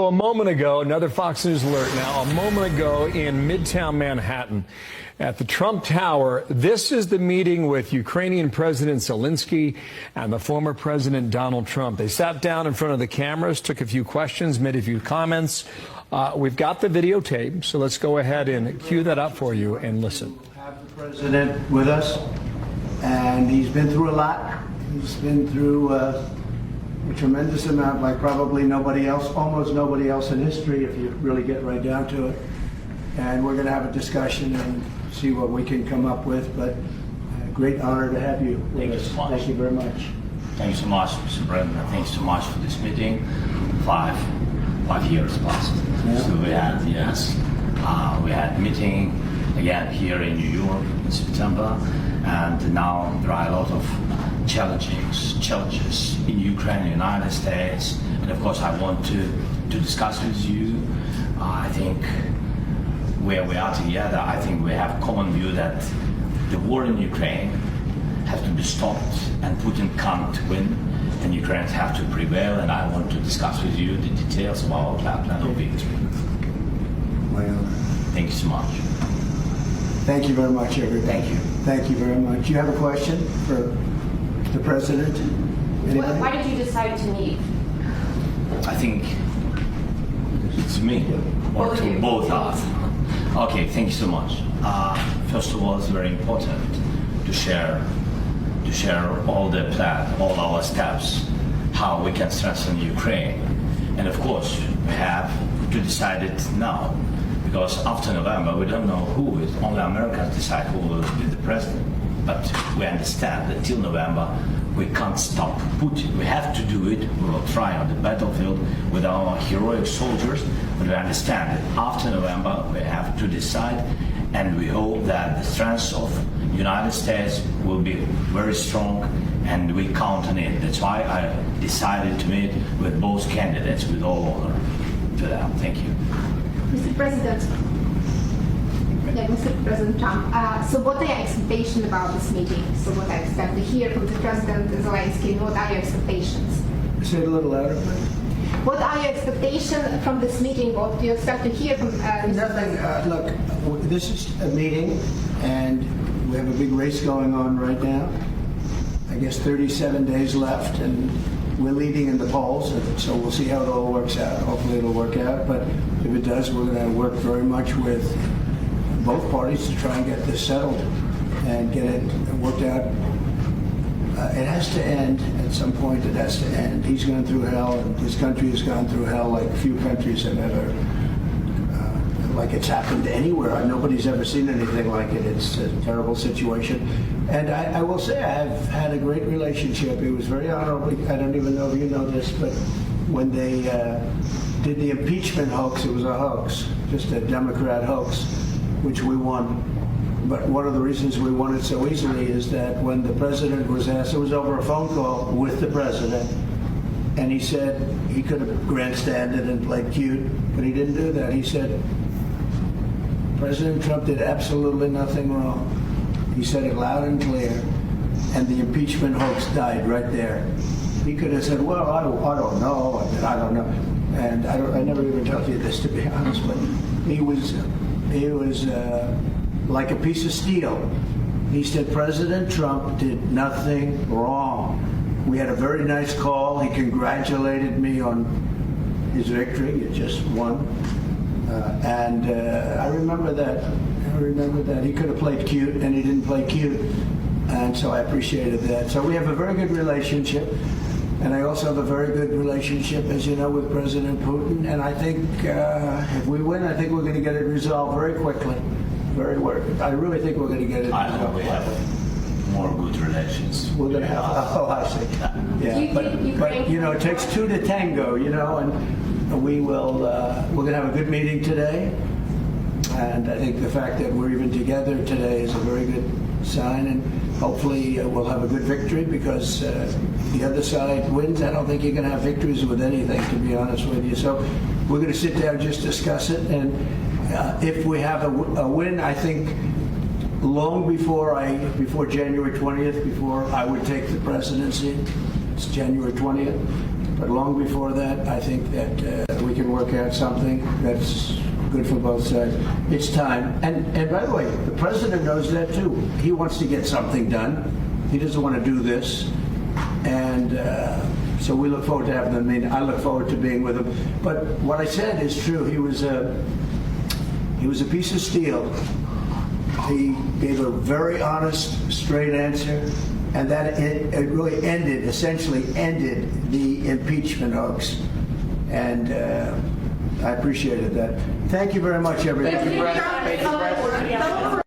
A moment ago, another Fox News alert now, a moment ago in Midtown Manhattan at the Trump Tower, this is the meeting with Ukrainian President Zelenskyy and the former President Donald Trump. They sat down in front of the cameras, took a few questions, made a few comments. We've got the videotape, so let's go ahead and cue that up for you and listen. We have the president with us, and he's been through a lot. He's been through a tremendous amount, like probably nobody else, almost nobody else in history, if you really get right down to it. And we're going to have a discussion and see what we can come up with. But great honor to have you. Thank you so much. Thank you very much. Thank you so much, Mr. President. Thanks so much for this meeting. Five years passed. Yeah. So we had meeting again here in New York in September, and now there are a lot of challenges in Ukraine, United States, and of course I want to discuss with you. I think where we are together, I think we have common view that the war in Ukraine has to be stopped and Putin can't win, and Ukrainians have to prevail, and I want to discuss with you the details of our plan of victory. My honor. Thank you so much. Thank you very much, everybody. Thank you. Thank you very much. You have a question for the president? Anybody? Why did you decide to meet? I think it's me or to both of us. Okay, thank you so much. First of all, it's very important to share all the plan, all our steps, how we can strengthen Ukraine. And of course, we have to decide it now, because after November, we don't know who is. Only Americans decide who will be the president. But we understand that till November, we can't stop Putin. We have to do it. We will try on the battlefield with our heroic soldiers. But we understand that after November, we have to decide. And we hope that the strength of the United States will be very strong, and we count on it. That's why I decided to meet with both candidates with all honor to them. Thank you. Mr. President, Mr. President Trump, so what are your expectations about this meeting? So what I expect to hear from the President Zelenskyy, what are your expectations? Say it a little louder, please. What are your expectations from this meeting? What do you expect to hear from Nothing. Look, this is a meeting, and we have a big race going on right now. I guess 37 days left, and we're leading in the polls, so we'll see how it all works out. Hopefully it'll work out, but if it does, we're going to work very much with both parties to try and get this settled and get it worked out. It has to end at some point. It has to end. He's gone through hell, and this country has gone through hell like few countries have ever, like it's happened anywhere. Nobody's ever seen anything like it. It's a terrible situation. And I will say I've had a great relationship. It was very honorable. I don't even know if you know this, but when they did the impeachment hoax, it was a hoax, just a Democrat hoax, which we won. But one of the reasons we won it so easily is that when the president was asked, it was over a phone call with the president, and he said he could have grandstanded and played cute, but he didn't do that. He said, President Trump did absolutely nothing wrong. He said it loud and clear, and the impeachment hoax died right there. He could have said, well, I don't know, I don't know. And I never even told you this, to be honest, but he was like a piece of steel. He said President Trump did nothing wrong. We had a very nice call. He congratulated me on his victory. He just won. And I remember that. He could have played cute, and he didn't play cute. And so I appreciated that. So we have a very good relationship. And I also have a very good relationship, as you know, with President Putin. And I think if we win, I think we're going to get it resolved very quickly. I really think we're going to get it. I hope we have more good relations. We're going to have. Oh, I see. Yeah, but you know, it takes two to tango. You know, and we will. We're going to have a good meeting today, and I think the fact that we're even together today is a very good sign. And hopefully, we'll have a good victory, because the other side wins. I don't think you're going to have victories with anything, to be honest with you. So we're going to sit down and just discuss it, and if we have a win, I think long before January 20th, before I would take the presidency, it's January 20th, But long before that, I think that we can work out something that's good for both sides. It's time. And by the way, the president knows that too. He wants to get something done. He doesn't want to do this. And so we look forward to having them. I mean, I look forward to being with him. But what I said is true. He was a piece of steel. He gave a very honest, straight answer, and that it really essentially ended the impeachment hoax. And I appreciated that. Thank you very much, everybody. Thank you, Brett. Thank you, Brett.